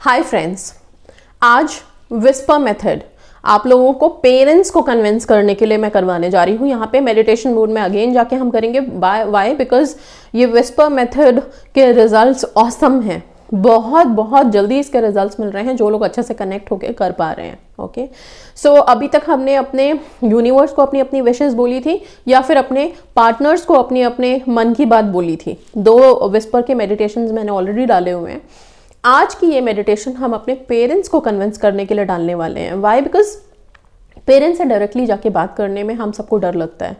Hi friends, आज whisper method आप लोगों को पेरेंट्स को कन्विंस करने के लिए मैं करवाने जा रही हूँ। यहाँ पे मेडिटेशन मोड में अगेन जाके हम करेंगे। वाई? बिकॉज ये विस्पर मेथड के रिजल्ट्स ऑसम हैं। बहुत बहुत जल्दी इसके रिजल्ट्स मिल रहे हैं जो लोग अच्छे से कनेक्ट होकर कर पा रहे हैं। ओके, सो अभी तक हमने अपने यूनिवर्स को अपनी अपनी विशेस बोली थी या फिर अपने पार्टनर्स को अपने अपने मन की बात बोली थी। 2 विस्पर के मेडिटेशंस मैंने ऑलरेडी डाले हुए हैं। आज की ये मेडिटेशन हम अपने पेरेंट्स को कन्विंस करने के लिए डालने वाले हैं। वाई? बिकॉज पेरेंट्स से डायरेक्टली जाके बात करने में हम सबको डर लगता है,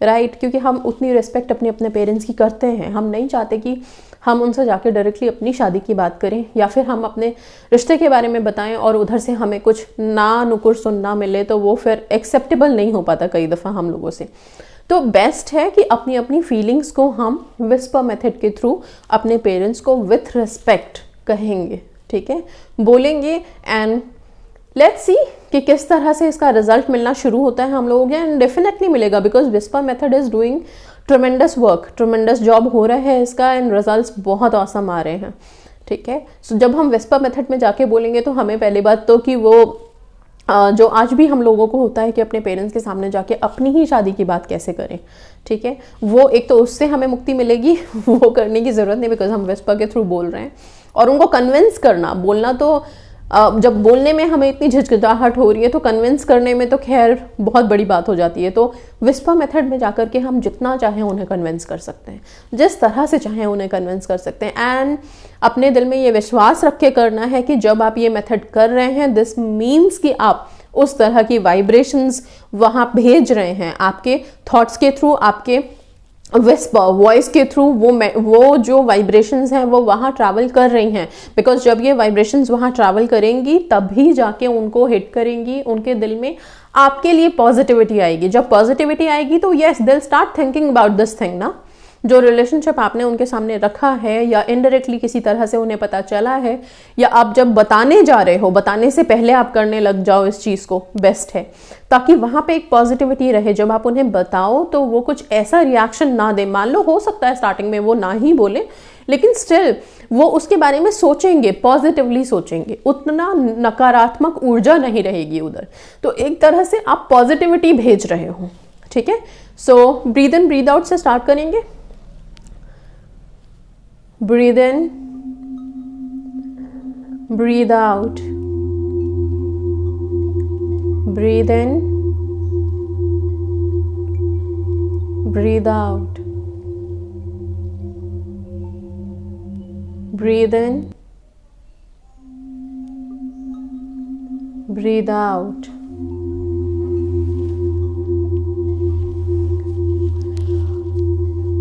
राइट? क्योंकि हम उतनी रिस्पेक्ट अपने अपने पेरेंट्स की करते हैं। हम नहीं चाहते कि हम उनसे जाके डायरेक्टली अपनी शादी की बात करें या फिर हम अपने रिश्ते के बारे में बताएं और उधर से हमें कुछ ना नुकुर सुनना मिले, तो वो फिर एक्सेप्टेबल नहीं हो पाता कई दफ़ा हम लोगों से। तो बेस्ट है कि अपनी अपनी फीलिंग्स को हम विस्पर मेथड के थ्रू अपने पेरेंट्स को विथ रिस्पेक्ट कहेंगे, ठीक है, बोलेंगे। एंड लेट्स सी कि किस तरह से इसका रिजल्ट मिलना शुरू होता है हम लोगों के। एंड डेफिनेटली मिलेगा because whisper method is doing tremendous work, tremendous job हो रहा है इसका एंड रिजल्ट्स बहुत ऑसम आ रहे हैं, ठीक है। सो जब हम विस्पर मेथड में जाके बोलेंगे तो हमें पहली बात तो कि वो जो आज भी हम लोगों को होता है कि अपने पेरेंट्स के सामने जाके अपनी ही शादी की बात कैसे करें, ठीक है, वो एक तो उससे हमें मुक्ति मिलेगी। वो करने की ज़रूरत नहीं बिकॉज हम विस्पर के थ्रू बोल रहे हैं। और उनको कन्विंस करना, बोलना तो जब बोलने में हमें इतनी झिझकिचाहट हो रही है तो कन्विंस करने में तो खैर बहुत बड़ी बात हो जाती है। तो विस्पर मेथड में जाकर के हम जितना चाहें उन्हें कन्विंस कर सकते हैं, जिस तरह से चाहें उन्हें कन्विंस कर सकते हैं। एंड अपने दिल में ये विश्वास रख के करना है कि जब आप ये मेथड कर रहे हैं, दिस मीन्स कि आप उस तरह की वाइब्रेशंस वहाँ भेज रहे हैं, आपके थॉट्स के थ्रू, आपके विस्पर वॉइस के थ्रू वो जो वाइब्रेशंस हैं वो वहाँ ट्रैवल कर रही हैं। बिकॉज जब ये वाइब्रेशंस वहाँ ट्रैवल करेंगी तभी जाके उनको हिट करेंगी, उनके दिल में आपके लिए पॉजिटिविटी आएगी। जब पॉजिटिविटी आएगी तो यस, दिल start thinking about this thing ना, जो रिलेशनशिप आपने उनके सामने रखा है या इनडायरेक्टली किसी तरह से उन्हें पता चला है, या आप जब बताने जा रहे हो, बताने से पहले आप करने लग जाओ इस चीज़ को, बेस्ट है, ताकि वहाँ पे एक पॉजिटिविटी रहे। जब आप उन्हें बताओ तो वो कुछ ऐसा रिएक्शन ना दे। मान लो हो सकता है स्टार्टिंग में वो ना ही बोले, लेकिन स्टिल वो उसके बारे में सोचेंगे, पॉजिटिवली सोचेंगे, उतना नकारात्मक ऊर्जा नहीं रहेगी उधर। तो एक तरह से आप पॉजिटिविटी भेज रहे हो, ठीक है। सो ब्रीद इन ब्रीद आउट से स्टार्ट करेंगे। Breathe in, breathe out. Breathe in, breathe out. Breathe in, breathe out.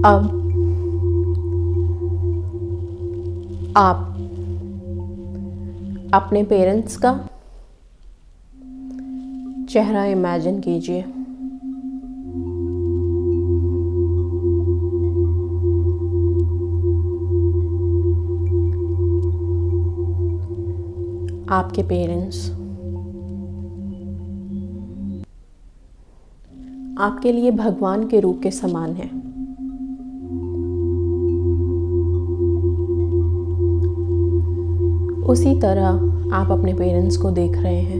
अब आप अपने पेरेंट्स का चेहरा इमेजिन कीजिए। आपके पेरेंट्स आपके लिए भगवान के रूप के समान हैं। उसी तरह आप अपने पेरेंट्स को देख रहे हैं।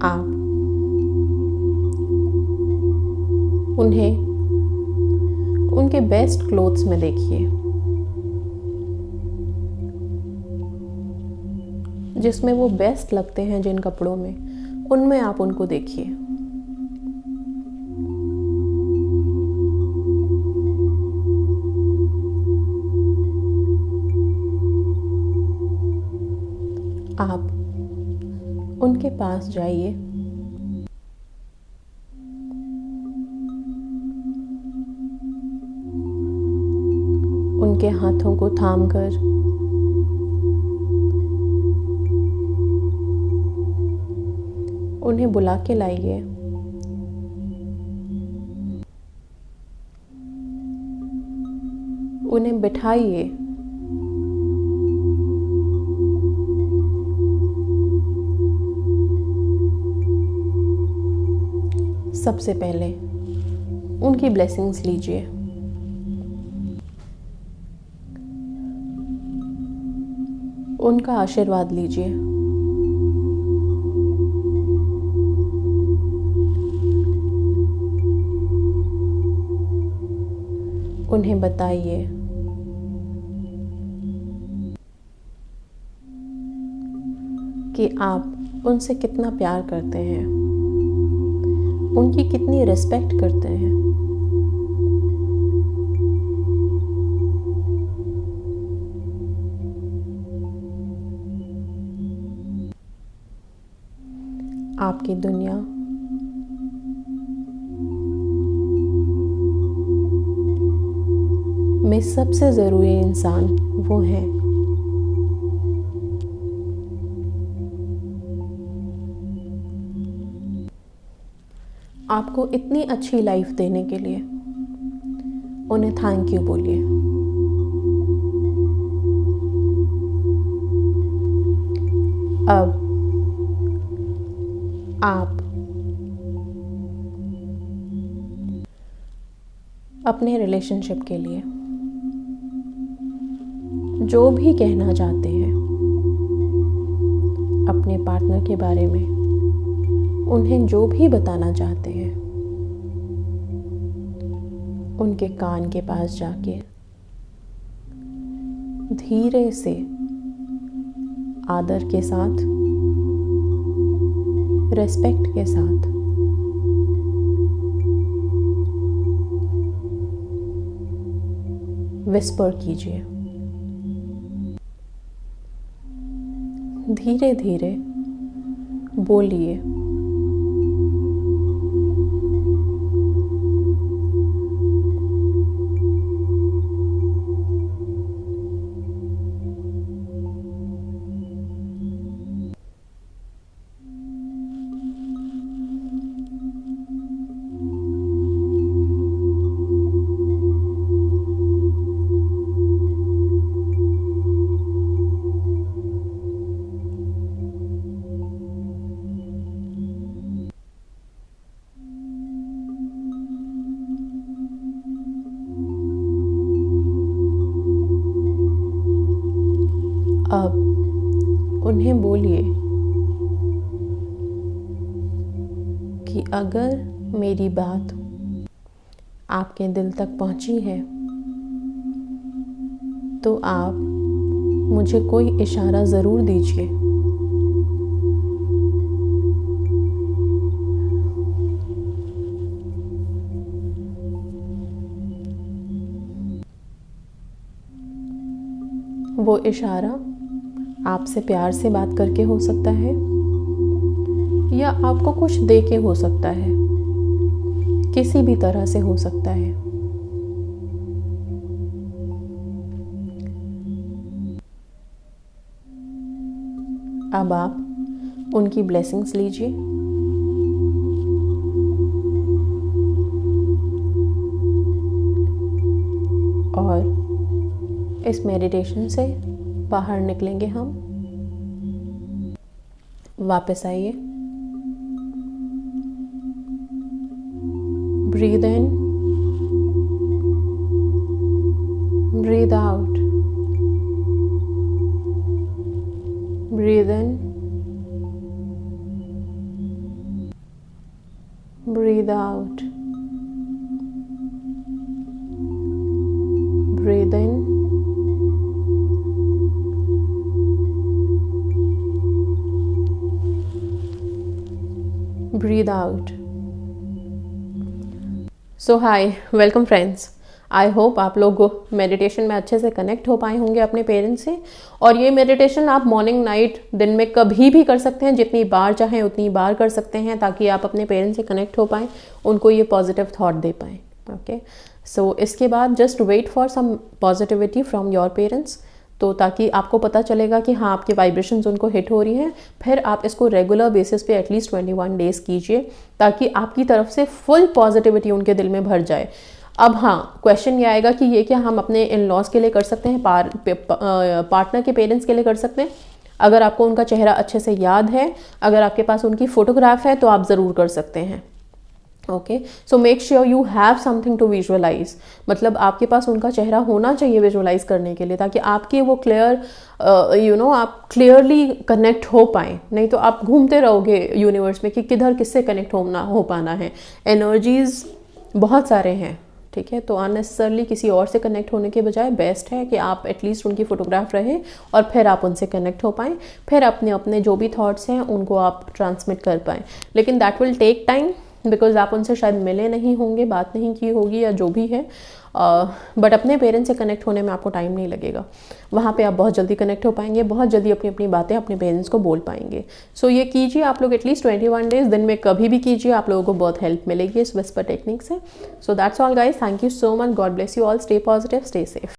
आप उन्हें उनके बेस्ट क्लोथ्स में देखिए, जिसमें वो बेस्ट लगते हैं, जिन कपड़ों में, उनमें आप उनको देखिए। आप उनके पास जाइए, उनके हाथों को थामकर उन्हें बुला के लाइए। उन्हें बिठाइए। सबसे पहले उनकी ब्लेसिंग्स लीजिए। उनका आशीर्वाद लीजिए। उन्हें बताइए कि आप उनसे कितना प्यार करते हैं, उनकी कितनी रिस्पेक्ट करते हैं। आपकी दुनिया में सबसे ज़रूरी इंसान वो हैं। आपको इतनी अच्छी लाइफ देने के लिए उन्हें थैंक यू बोलिए। अब आप अपने रिलेशनशिप के लिए जो भी कहना चाहते हैं अपने पार्टनर के बारे में, उन्हें जो भी बताना चाहते हैं, उनके कान के पास जाके धीरे से आदर के साथ, रेस्पेक्ट के साथ विस्पर कीजिए। धीरे धीरे बोलिए। अब उन्हें बोलिए कि अगर मेरी बात आपके दिल तक पहुंची है तो आप मुझे कोई इशारा ज़रूर दीजिए। वो इशारा आपसे प्यार से बात करके हो सकता है या आपको कुछ दे के हो सकता है, किसी भी तरह से हो सकता है। अब आप उनकी ब्लेसिंग्स लीजिए और इस मेडिटेशन से बाहर निकलेंगे हम। वापस आइए। Breathe in, breathe out, breathe in, breathe out, breathe in, breathe out. So hi, welcome friends. I hope आप लोग मेडिटेशन में अच्छे से कनेक्ट हो पाए होंगे अपने पेरेंट्स से। और ये मेडिटेशन आप मॉर्निंग नाइट दिन में कभी भी कर सकते हैं, जितनी बार चाहें उतनी बार कर सकते हैं, ताकि आप अपने पेरेंट्स से कनेक्ट हो पाएँ, उनको ये पॉजिटिव थॉट दे पाएँ। ओके, सो इसके बाद just wait for some positivity from your parents, तो ताकि आपको पता चलेगा कि हाँ आपकी वाइब्रेशंस उनको हिट हो रही हैं। फिर आप इसको रेगुलर बेसिस पे एटलीस्ट 21 डेज़ कीजिए, ताकि आपकी तरफ से फुल पॉजिटिविटी उनके दिल में भर जाए। अब हाँ, क्वेश्चन ये आएगा कि ये क्या हम अपने इन लॉज के लिए कर सकते हैं, पार्टनर के पेरेंट्स के लिए कर सकते हैं? अगर आपको उनका चेहरा अच्छे से याद है, अगर आपके पास उनकी फ़ोटोग्राफ है, तो आप ज़रूर कर सकते हैं। Okay, so make sure you have something to visualise, मतलब आपके पास उनका चेहरा होना चाहिए विजुअलाइज करने के लिए, ताकि आपकी वो क्लियर आप क्लियरली कनेक्ट हो पाए। नहीं तो आप घूमते रहोगे यूनिवर्स में कि किधर किससे कनेक्ट हो पाना है। एनर्जीज बहुत सारे हैं, ठीक है, तो अननेसेसरली किसी और से कनेक्ट होने के बजाय बेस्ट है कि आप एटलीस्ट उनकी फोटोग्राफ रहे और फिर आप उनसे कनेक्ट हो पाएँ, फिर अपने अपने जो भी थॉट्स हैं उनको आप ट्रांसमिट कर पाएँ। लेकिन that will take time, because आप उनसे शायद मिले नहीं होंगे, बात नहीं की होगी या जो भी है, बट अपने पेरेंट्स से कनेक्ट होने में आपको टाइम नहीं लगेगा। वहाँ पे आप बहुत जल्दी कनेक्ट हो पाएंगे, बहुत जल्दी अपनी अपनी बातें अपने पेरेंट्स को बोल पाएंगे। सो ये कीजिए आप लोग एटलीस्ट 21 डेज, दिन में कभी भी कीजिए, आप लोगों को बहुत हेल्प मिलेगी इस विस्पर टेक्निक से। So that's all guys, thank you so much, God bless you all, stay positive, stay safe.